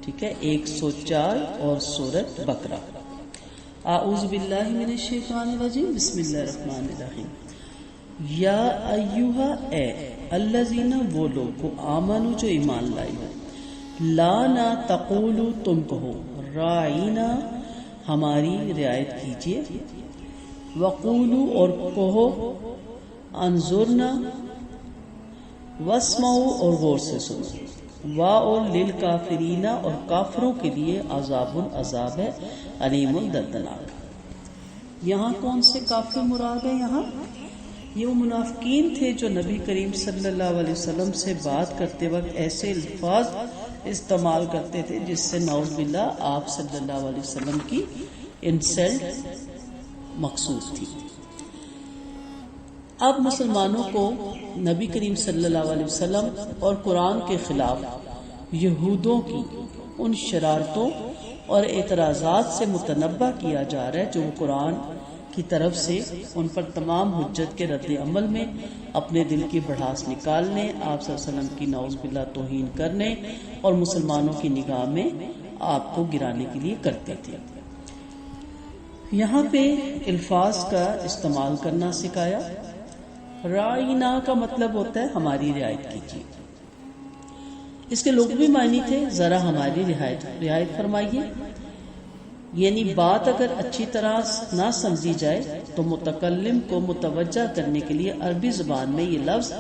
ٹھیک ہے، 104 اور سورۃ بقرہ۔ اعوذ باللہ من الشیطان الرجیم، بسم اللہ الرحمن الرحیم۔ یا ایہا، اے الذین، وہ لوگ، آمنو، جو ایمان لائے ہو، لا نہ تقولو، تم کہو، راعینا، ہماری رعایت کیجیے، وقولو، اور کہو، انظرنا، واسمعوا، اور غور سے سنو، للکافرین، اور کافروں کے لیے عذاب ہے، علیم، دردناک۔ یہاں کون سے کافر مراد ہے؟ یہاں یہ وہ منافقین تھے جو نبی کریم صلی اللہ علیہ وسلم سے بات کرتے وقت ایسے الفاظ استعمال کرتے تھے جس سے نعوذ باللہ آپ صلی اللہ علیہ وسلم کی انسلٹ مقصود تھی۔ اب مسلمانوں کو نبی کریم صلی اللہ علیہ وسلم اور قرآن کے خلاف یہودوں کی ان شرارتوں اور اعتراضات سے متنبہ کیا جا رہا ہے جو وہ قرآن کی طرف سے ان پر تمام حجت کے رد عمل میں اپنے دل کی بڑھاس نکالنے، آپ صلی اللہ علیہ وسلم کی نعوذ باللہ توہین کرنے اور مسلمانوں کی نگاہ میں آپ کو گرانے کے لیے کرتے تھے۔ یہاں پہ الفاظ کا استعمال کرنا سکھایا۔ رائنا کا مطلب ہوتا ہے ہماری رعایت کیجیے۔ اس کے لغوی معنی تھے ذرا ہماری رعایت فرمائیے، یعنی بات اگر اچھی طرح نہ سمجھی جائے تو متکلم کو متوجہ کرنے کے لیے عربی زبان میں یہ لفظ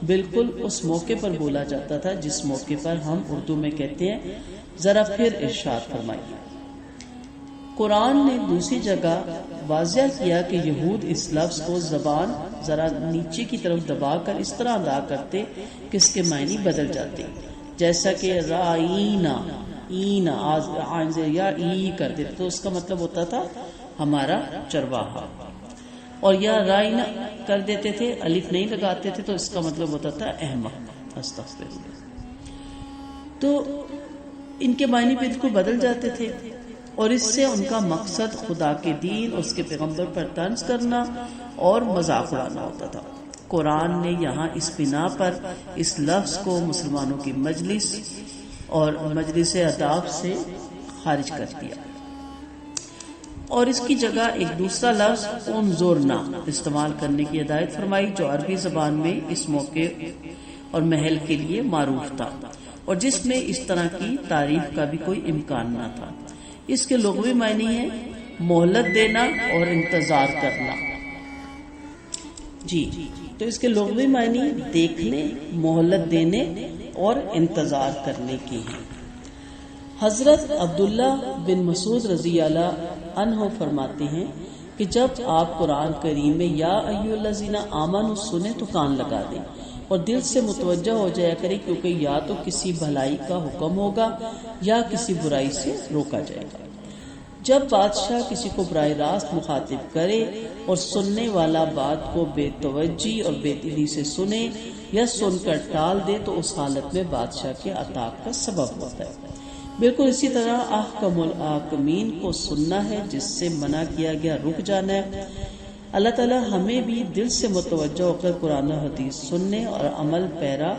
بالکل اس موقع پر بولا جاتا تھا جس موقع پر ہم اردو میں کہتے ہیں ذرا پھر ارشاد فرمائیے۔ قرآن نے دوسری جگہ واضح کیا کہ یہود اس لفظ کو زبان ذرا نیچے کی طرف دبا کر اس طرح ادا کرتے کہ اس کے معنی بدل جاتے، جیسا کہ رائینا، اینا، یا ای کر دیتے تو اس کا مطلب ہوتا تھا ہمارا چرواہا، اور یا رائینا کر دیتے تھے، الف نہیں لگاتے تھے تو اس کا مطلب ہوتا تھا احمق، استغفر اللہ۔ تو ان کے معنی بالکل بدل جاتے تھے اور اس سے ان کا مقصد خدا کے دین، اس کے پیغمبر پر طنز کرنا اور مذاق اڑانا ہوتا تھا۔ قرآن نے یہاں اس بنا پر اس لفظ کو مسلمانوں کی مجلس اور مجلس اداب سے خارج کر دیا اور اس کی جگہ ایک دوسرا لفظ انظرنا استعمال کرنے کی ہدایت فرمائی جو عربی زبان میں اس موقع اور محل کے لیے معروف تھا اور جس میں اس طرح کی تعریف کا بھی کوئی امکان نہ تھا۔ اس کے لغوی معنی ہے مہلت دینا اور انتظار کرنا۔ جی، تو اس کے لغوی معنی دیکھنے، مہلت دینے اور انتظار کرنے کی ہیں۔ حضرت عبداللہ بن مسعود رضی اللہ عنہ فرماتے ہیں کہ جب آپ قرآن کریم میں یا ایھا الذین آمنوا سنیں تو کان لگا دیں اور دل سے متوجہ ہو جایا کریں، کیونکہ یا تو کسی بھلائی کا حکم ہوگا یا کسی برائی سے روکا جائے گا۔ جب بادشاہ کسی کو براہ راست مخاطب کرے اور سننے والا بات کو بے توجہی اور بے دلی سے سنے یا سن کر ٹال دے تو اس حالت میں بادشاہ کے عطاق کا سبب ہوتا ہے۔ بالکل اسی طرح احکم الحاکمین کو سننا ہے، جس سے منع کیا گیا رک جانا ہے۔ اللہ تعالی ہمیں بھی دل سے متوجہ ہو کر قرآن و حدیث سننے اور عمل پیرا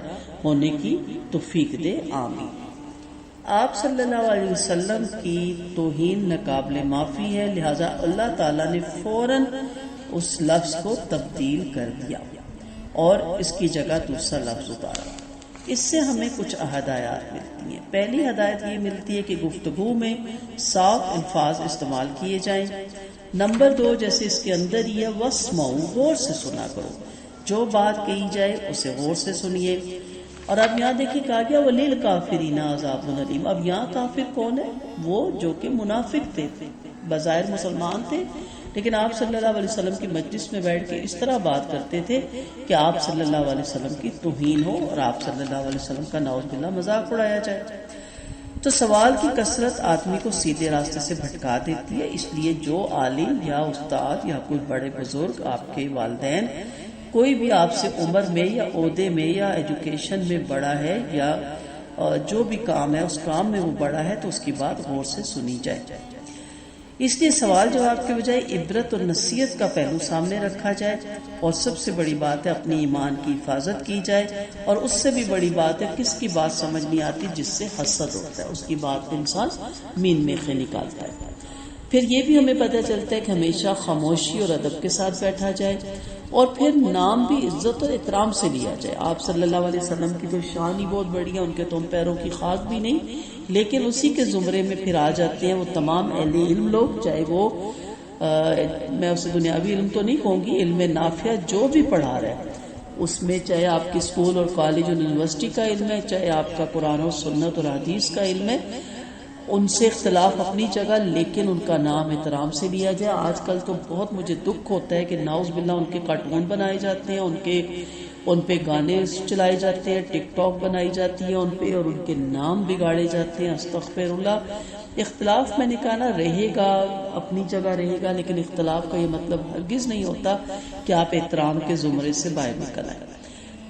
ہونے کی توفیق دے، آمین۔ آپ صلی اللہ علیہ وسلم کی توہین ناقابل معافی ہے، لہذا اللہ تعالیٰ نے فوراً اس لفظ کو تبدیل کر دیا اور اس کی جگہ دوسرا لفظ اتارا۔ اس سے ہمیں کچھ ہدایات ملتی ہیں۔ پہلی ہدایت یہ ملتی ہے کہ گفتگو میں صاف الفاظ استعمال کیے جائیں۔ نمبر 2، جیسے اس کے اندر ہی ہے واسمعوا، غور سے سنا کرو، جو بات کہی جائے اسے غور سے سنیے۔ اور اب یہاں دیکھیں کہا گیا وللکافرین عذاب علیم۔ اب یہاں کافر کون ہے؟ وہ جو کہ منافق تھے، بظاہر مسلمان تھے لیکن آپ صلی اللہ علیہ وسلم کی مجلس میں بیٹھ کے اس طرح بات کرتے تھے کہ آپ صلی اللہ علیہ وسلم کی توہین ہو اور آپ صلی اللہ علیہ وسلم کا نعوذ باللہ مذاق اڑایا جائے۔ تو سوال کی کثرت آدمی کو سیدھے راستے سے بھٹکا دیتی ہے، اس لیے جو عالم یا استاد یا کوئی بڑے بزرگ، آپ کے والدین، کوئی بھی آپ سے عمر میں یا عہدے میں یا ایجوکیشن میں بڑا ہے یا جو بھی کام ہے اس کام میں وہ بڑا ہے تو اس کی بات غور سے سنی جائے۔ اس لیے سوال جواب کے بجائے عبرت اور نصیحت کا پہلو سامنے رکھا جائے، اور سب سے بڑی بات ہے اپنی ایمان کی حفاظت کی جائے، اور اس سے بھی بڑی بات ہے کس کی بات سمجھ نہیں آتی جس سے حسد ہوتا ہے، اس کی بات پہ انسان مین میخے نکالتا ہے۔ پھر یہ بھی ہمیں پتہ چلتا ہے کہ ہمیشہ خاموشی اور ادب کے ساتھ بیٹھا جائے، اور پھر نام بھی عزت اور احترام سے لیا جائے۔ آپ صلی اللہ علیہ وسلم کی تو شان ہی بہت بڑی ہے، ان کے تو ہم پیروں کی خاک بھی نہیں، لیکن اسی کے زمرے میں پھر آ جاتے ہیں وہ تمام اہل علم لوگ، چاہے وہ میں اسے دنیاوی علم تو نہیں کہوں گی، علم نافع جو بھی پڑھا رہا ہے اس میں، چاہے آپ کی اسکول اور کالج اور یونیورسٹی کا علم ہے، چاہے آپ کا قرآن و سنت اور حدیث کا علم ہے، ان سے اختلاف اپنی جگہ، لیکن ان کا نام احترام سے لیا جائے۔ آج کل تو بہت مجھے دکھ ہوتا ہے کہ نعوذ باللہ ان کے کارٹون بنائے جاتے ہیں، ان پہ گانے چلائے جاتے ہیں، ٹک ٹاک بنائی جاتی ہے ان پہ، اور ان کے نام بگاڑے جاتے ہیں۔ استغفر اللہ۔ اختلاف میں نے کہا نا رہے گا، اپنی جگہ رہے گا، لیکن اختلاف کا یہ مطلب ہرگز نہیں ہوتا کہ آپ احترام کے زمرے سے باہر نکل آئیں۔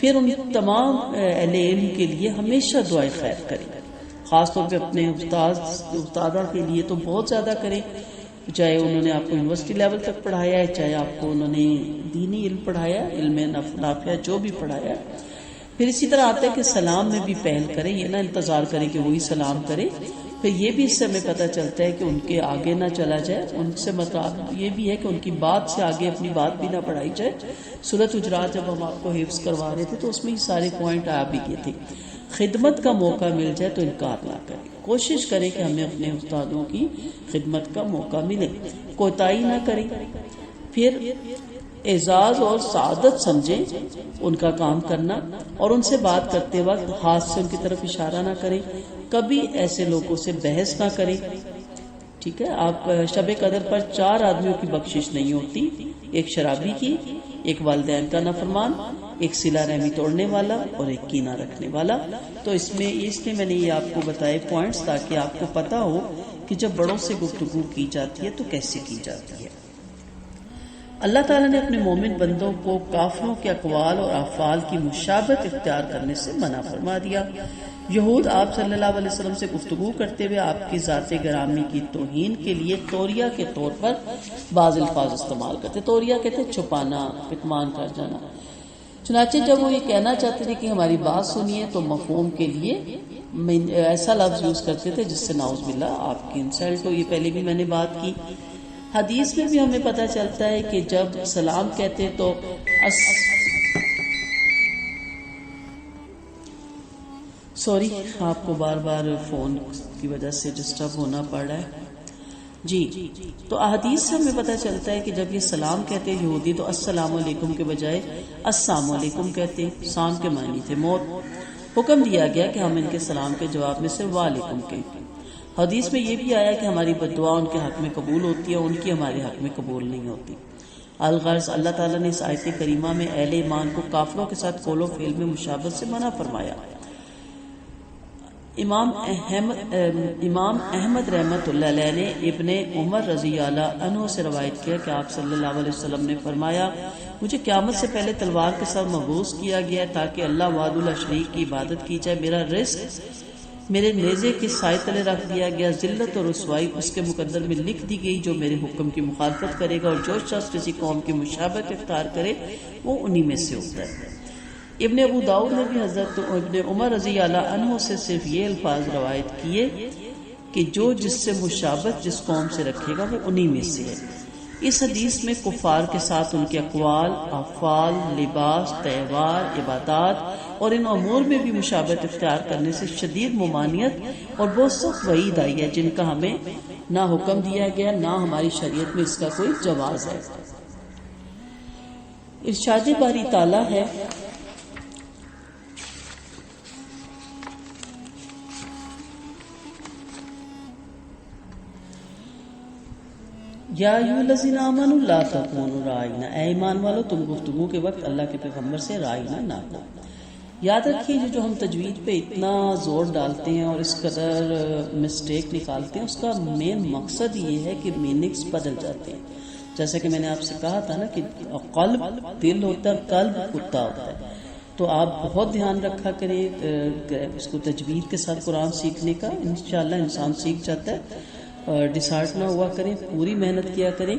پھر ان تمام اہل علم کے لیے ہمیشہ دعائے خیر کریں، خاص طور پہ اپنے استادہ کے لیے تو بہت زیادہ کریں، چاہے انہوں نے آپ کو یونیورسٹی لیول تک پڑھایا ہے، چاہے آپ کو انہوں نے دینی علم پڑھایا ہے، علم نافع جو بھی پڑھایا ہے۔ پھر اسی طرح آتا ہے کہ سلام میں بھی پہل کریں، یہ نہ انتظار کریں کہ وہی سلام کرے۔ پھر یہ بھی اس سے ہمیں پتہ چلتا ہے کہ ان کے آگے نہ چلا جائے، ان سے مطلب یہ بھی ہے کہ ان کی بات سے آگے اپنی بات بھی نہ بڑھائی جائے۔ سورۃ حجرات جب ہم آپ کو حفظ کروا رہے تھے تو اس میں یہ سارے پوائنٹ آ بھی گئے تھے۔ خدمت کا موقع مل جائے تو انکار نہ کریں، کوشش کریں کہ ہمیں اپنے استادوں کی خدمت کا موقع ملے، کوتاہی نہ کریں۔ پھر اعزاز اور سعادت سمجھیں ان کا کام کرنا، اور ان سے بات کرتے وقت ہاتھ سے ان کی طرف اشارہ نہ کریں، کبھی ایسے لوگوں سے بحث نہ کریں۔ ٹھیک ہے، آپ شب قدر پر 4 آدمیوں کی بخشش نہیں ہوتی، ایک شرابی کی، ایک والدین کا نافرمان، ایک صلہ رحمی توڑنے والا، اور ایک کینہ رکھنے والا۔ تو اس لیے میں نے یہ آپ کو بتائے پوائنٹس تاکہ آپ کو پتا ہو کہ جب بڑوں سے گفتگو کی جاتی ہے تو کیسے کی جاتی ہے۔ اللہ تعالیٰ نے اپنے مومن بندوں کو کافروں کے اقوال اور افعال کی مشابہت اختیار کرنے سے منع فرما دیا۔ یہود آپ صلی اللہ علیہ وسلم سے گفتگو کرتے ہوئے آپ کی ذات گرامی کی توہین کے لیے توریہ کے طور پر بعض الفاظ استعمال کرتے۔ توریہ کہتے چھپانا، کتمان کر جانا۔ چنانچہ جب وہ یہ کہنا چاہتے تھے کہ ہماری بات سنیے تو مفہوم کے لیے ایسا لفظ یوز کرتے تھے جس سے نعوذ باللہ آپ کی انسلٹ ہو۔ یہ پہلے بھی میں نے بات کی۔ حدیث میں بھی ہمیں پتہ چلتا ہے کہ جب سلام کہتے تو سوری آپ کو بار بار فون کی وجہ سے ڈسٹرب ہونا پڑ رہا ہے جی۔ تو احادیث سے ہمیں پتہ چلتا ہے کہ جب یہ سلام کہتے یہودی تو السلام علیکم کے بجائے السلام علیکم کہتے، سام کے معنی تھے موت۔ حکم دیا گیا کہ ہم ان کے سلام کے جواب میں سے وعلیکم کہیں۔ حدیث میں یہ بھی آیا کہ ہماری بددعا ان کے حق میں قبول ہوتی ہے، ان کی ہمارے حق میں قبول نہیں ہوتی۔ الغرض اللہ تعالیٰ نے اس آیت کریمہ میں اہل ایمان کو کافروں کے ساتھ قول و فعل میں مشابہت سے منع فرمایا۔ امام احمد رحمت اللہ علیہ نے ابن عمر رضی اللہ عنہ سے روایت کیا کہ آپ صلی اللہ علیہ وسلم نے فرمایا، مجھے قیامت سے پہلے تلوار کے ساتھ مبعوث کیا گیا تاکہ اللہ وحدہ لا شریک کی عبادت کی جائے۔ میرا رزق میرے نیزے کے سائے تلے رکھ دیا گیا، ذلت اور رسوائی اس کے مقدر میں لکھ دی گئی جو میرے حکم کی مخالفت کرے گا، اور جو شخص کسی قوم کی مشابہت اختیار کرے وہ انہی میں سے ہوتا ہے۔ ابن ابو داؤد نے بھی حضرت ابن عمر رضی اللہ عنہ سے صرف یہ الفاظ روایت کیے کہ جو جس سے مشابہت جس قوم سے رکھے گا وہ انہی میں سے ہے۔ اس حدیث میں کفار کے ساتھ ان کے اقوال، افعال، لباس، تہوار، عبادات اور ان امور میں بھی مشابہت اختیار کرنے سے شدید ممانعت اور بہت سخت وعید آئی ہے، جن کا ہمیں نہ حکم دیا گیا نہ ہماری شریعت میں اس کا کوئی جواز ہے۔ ارشاد باری تعالیٰ ہے، یا ایھا الذین آمنوا لا تکونوا راعین، اے ایمان والو تم گفتگو کے وقت اللہ کے پیغمبر سے رائنا نہ ہو۔ یاد رکھیے جو ہم تجوید پہ اتنا زور ڈالتے ہیں اور اس قدر مسٹیک نکالتے ہیں، اس کا مین مقصد یہ ہے کہ میننگز بدل جاتے ہیں۔ جیسا کہ میں نے آپ سے کہا تھا نا کہ قلب دل ہوتا ہے، قلب کتا ہوتا ہے۔ تو آپ بہت دھیان رکھا کریں اس کو تجوید کے ساتھ قرآن سیکھنے کا، انشاءاللہ انسان سیکھ جاتا ہے۔ ڈسہارٹ نہ ہوا کریں، پوری محنت کیا کریں.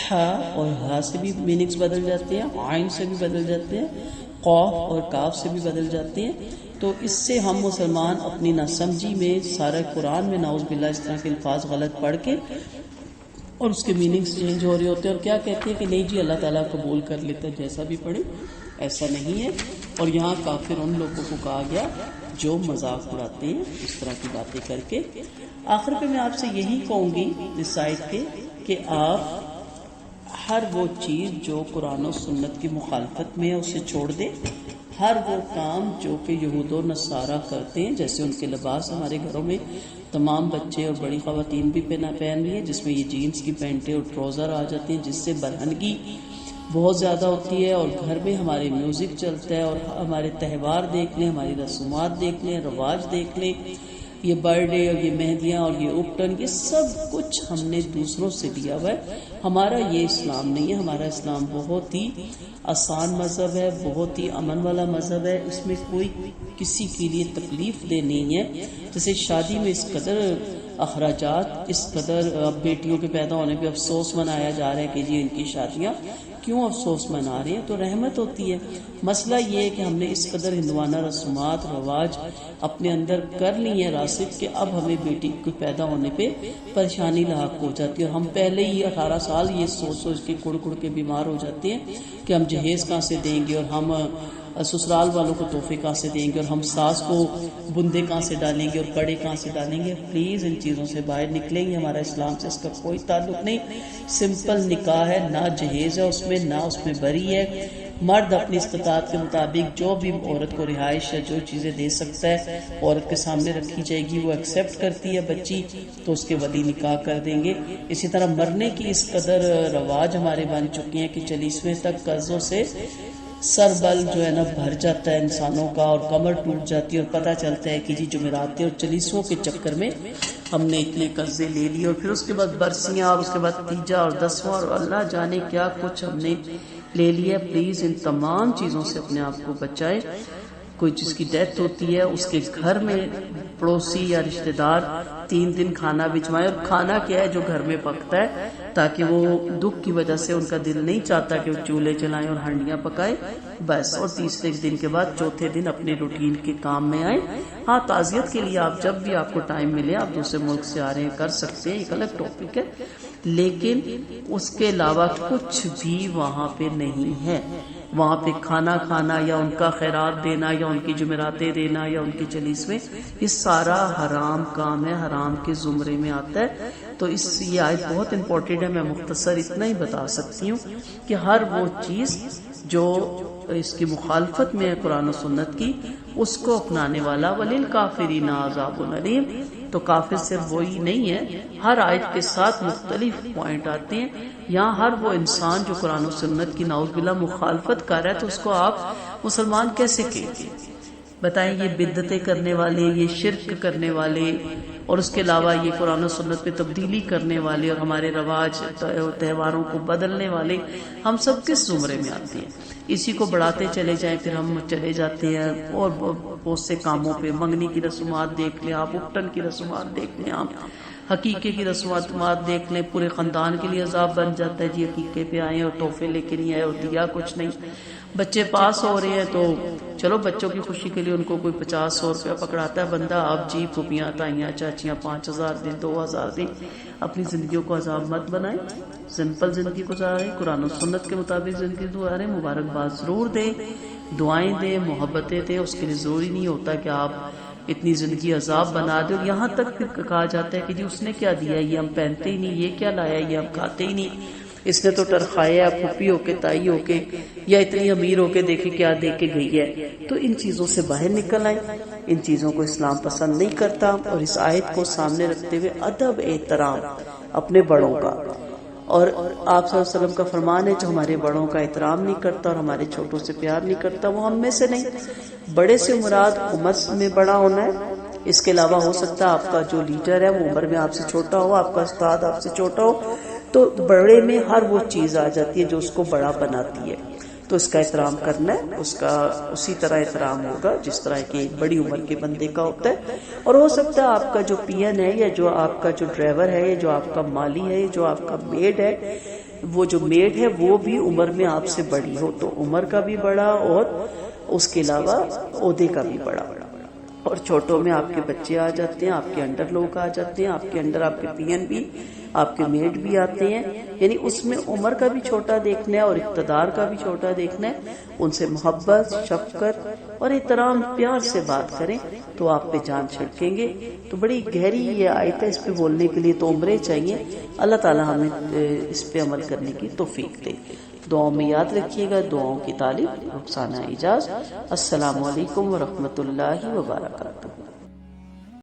ہا اور ہا سے بھی میننگز بدل جاتے ہیں، عین سے بھی بدل جاتے ہیں، قاف اور کاف سے بھی بدل جاتے ہیں. تو اس سے ہم مسلمان اپنی ناسمجھی میں سارے قرآن میں نعوذ باللہ اس طرح کے الفاظ غلط پڑھ کے اور اس کے میننگز چینج ہو رہے ہوتے ہیں، اور کیا کہتے ہیں کہ نہیں جی اللہ تعالیٰ قبول کر لیتا ہے جیسا بھی پڑھے. ایسا نہیں ہے. اور یہاں کافر ان لوگوں کو کہا گیا جو مذاق اڑاتے ہیں اس طرح کی باتیں کر کے. آخر پہ میں آپ سے یہی کہوں گی اس آیت کے کہ آپ ہر وہ چیز جو قرآن و سنت کی مخالفت میں ہے اسے چھوڑ دیں. ہر وہ کام جو کہ یہود و نصارہ کرتے ہیں، جیسے ان کے لباس ہمارے گھروں میں تمام بچے اور بڑی خواتین بھی پہن رہی ہیں، جس میں یہ جینس کی پینٹیں اور ٹراؤزر آ جاتے ہیں، جس سے برہنگی بہت زیادہ ہوتی ہے. اور گھر میں ہمارے میوزک چلتا ہے، اور ہمارے تہوار دیکھ لیں، ہماری رسومات دیکھ لیں، رواج دیکھ لیں، یہ برتھ ڈے اور یہ مہندیاں اور یہ اپٹن، یہ سب کچھ ہم نے دوسروں سے لیا ہوا ہے. ہمارا یہ اسلام نہیں ہے. ہمارا اسلام بہت ہی آسان مذہب ہے، بہت ہی امن والا مذہب ہے. اس میں کوئی کسی کے لیے تکلیف دہ نہیں ہے. جیسے شادی میں اس قدر اخراجات، اس قدر اب بیٹیوں کے پیدا ہونے پہ افسوس منایا جا رہا ہے کہ جی ان کی شادیاں کیوں افسوس منا رہے ہیں، تو رحمت ہوتی ہے. مسئلہ یہ ہے کہ ہم نے اس قدر ہندوانہ رسومات رواج اپنے اندر کر لی ہیں راسخ کہ اب ہمیں بیٹی کو پیدا ہونے پہ پریشانی لاحق ہو جاتی ہے. اور ہم پہلے ہی 18 سال یہ سوچ کے کڑ کے بیمار ہو جاتے ہیں کہ ہم جہیز کہاں سے دیں گے، اور ہم سسرال والوں کو تحفے کہاں سے دیں گے، اور ہم ساس کو بندے کہاں سے ڈالیں گے اور کڑے کہاں سے ڈالیں گے. پلیز ان چیزوں سے باہر نکلیں گے. ہمارا اسلام سے اس کا کوئی تعلق نہیں. سمپل نکاح ہے، نہ جہیز ہے اس میں، نہ اس میں بری ہے. مرد اپنی استطاعت کے مطابق جو بھی عورت کو رہائش یا جو چیزیں دے سکتا ہے عورت کے سامنے رکھی جائے گی. وہ ایکسیپٹ کرتی ہے بچی تو اس کے ولی نکاح کر دیں گے. اسی طرح مرنے کی اس قدر رواج ہمارے بن چکے ہیں کہ 40ویں تک قرضوں سے سر بل جو ہے نا بھر جاتا ہے انسانوں کا، اور کمر ٹوٹ جاتی ہے، اور پتہ چلتا ہے کہ جی جمعراتیں اور 40ووں کے چکر میں ہم نے اتنے قرضے لے لیے، اور پھر اس کے بعد برسیاں، اور اس کے بعد تیجا اور 10واں اور اللہ جانے کیا کچھ ہم نے لے لیا. پلیز ان تمام چیزوں سے اپنے آپ کو بچائے. کوئی جس کی ڈیتھ ہوتی ہے اس کے گھر میں پڑوسی یا رشتہ دار 3 دن کھانا بھجوائے. اور کھانا کیا ہے جو گھر میں پکتا ہے، تاکہ وہ دکھ کی وجہ سے ان کا دل نہیں چاہتا کہ وہ چولہے چلائیں اور ہانڈیاں پکائے بس. اور تیسرے دن کے بعد چوتھے دن اپنے روٹین کے کام میں آئے. ہاں تعزیت کے لیے آپ جب بھی آپ کو ٹائم ملے، آپ دوسرے ملک سے آ رہے ہیں، کر سکتے ہیں، ایک الگ ٹاپک ہے، لیکن اس کے علاوہ کچھ بھی وہاں پہ نہیں ہے. وہاں پہ کھانا کھانا یا ان کا خیرات دینا یا ان کی جمعراتیں دینا یا ان کی 40ویں، یہ سارا حرام کام ہے، حرام کے زمرے میں آتا ہے. تو یہ آیت بہت امپورٹنٹ ہے. میں مختصر اتنا ہی بتا سکتی ہوں کہ ہر وہ چیز جو اس کی مخالفت میں ہے قرآن و سنت کی، اس کو اپنانے والا وَلِلْكَافِرِينَ عَذَابٌ أَلِيمٌ. تو کافر صرف وہی نہیں ہے، ہر آیت کے ساتھ مختلف پوائنٹ آتے ہیں. یہاں ہر وہ انسان جو قرآن و سنت کی نعوذ باللہ مخالفت کر رہا ہے، تو اس کو آپ مسلمان کیسے کہیں گے؟ بتائیں. یہ بدعتیں کرنے والے، یہ شرک کرنے والے، اور اس کے علاوہ یہ قرآن و سنت میں تبدیلی کرنے والے اور ہمارے رواج تہواروں کو بدلنے والے، ہم سب کس زمرے میں آتے ہیں؟ اسی کو بڑھاتے چلے جائیں، پھر ہم چلے جاتے ہیں اور بہت سے کاموں پہ. منگنی کی رسومات دیکھ لیں آپ، اپٹن کی رسومات دیکھ لیں آپ، حقیقے کی رسومات دیکھ لیں. پورے خاندان کے لیے عذاب بن جاتا ہے جی حقیقے پہ آئے اور تحفے لے کے نہیں آئے اور دیا کچھ نہیں. بچے پاس ہو رہے ہیں تو چلو بچوں کی خوشی کے لیے ان کو کوئی 50-100 روپیہ پکڑاتا ہے بندہ. آپ جی پھوپھیاں تائیاں چاچیاں 5000 دیں 2000 دیں. اپنی زندگیوں کو عذاب مت بنائیں، سمپل زندگی گزاریں، قرآن و سنت کے مطابق زندگی گزاریں. مبارکباد ضرور دیں، دعائیں دیں، محبتیں دیں. اس کے لیے ضروری نہیں ہوتا کہ آپ اتنی زندگی عذاب بنا دو. یہاں تک پھر کہا جاتا ہے کہ جی اس نے کیا دیا، یہ ہم پہنتے ہی نہیں، یہ کیا لایا، یہ ہم کھاتے ہی نہیں، اس نے تو ٹرخایا پھوپھی ہو کے تائی ہو کے یا اتنی امیر ہو کے دیکھے کیا دے کے گئی ہے. تو ان چیزوں سے باہر نکل آئیں. ان چیزوں کو اسلام پسند نہیں کرتا. اور اس آیت کو سامنے رکھتے ہوئے ادب احترام اپنے بڑوں کا، اور آپ صلی اللہ علیہ وسلم کا فرمان ہے جو ہمارے بڑوں کا احترام نہیں کرتا اور ہمارے چھوٹوں سے پیار نہیں کرتا وہ ہم میں سے نہیں. بڑے سے مراد عمر میں بڑا ہونا ہے. اس کے علاوہ ہو سکتا ہے آپ کا جو لیڈر ہے وہ عمر میں آپ سے چھوٹا ہو، آپ کا استاد آپ سے چھوٹا ہو. تو بڑے میں ہر وہ چیز آ جاتی ہے جو اس کو بڑا بناتی ہے. تو اس کا احترام کرنا ہے، اس کا اسی طرح احترام ہوگا جس طرح کہ ایک بڑی عمر کے بندے کا ہوتا ہے. اور ہو سکتا ہے آپ کا جو پین ہے یا جو آپ کا جو ڈرائیور ہے یا جو آپ کا مالی ہے جو آپ کا میڈ ہے، وہ جو میڈ ہے وہ بھی عمر میں آپ سے بڑی ہو، تو عمر کا بھی بڑا اور اس کے علاوہ عہدے کا بھی بڑا. اور چھوٹوں میں آپ کے بچے آ جاتے ہیں، آپ کے انڈر لوگ آ جاتے ہیں، آپ کے انڈر آپ کے پین بھی، آپ کے میڈ بھی آتے ہیں. یعنی اس میں عمر کا بھی چھوٹا دیکھنا ہے اور اقتدار کا بھی چھوٹا دیکھنا ہے. ان سے محبت، شفقت اور احترام، پیار سے بات کریں تو آپ پہ جان چھڑکیں گے. تو بڑی گہری یہ آیت ہے، اس پہ بولنے کے لیے تو عمریں چاہیے. اللہ تعالی ہمیں اس پہ عمل کرنے کی توفیق دے. دعاؤں میں یاد رکھیے گا. دعاؤں کی طالب رخسانہ اعجاز. السلام علیکم ورحمۃ اللہ وبرکاتہ.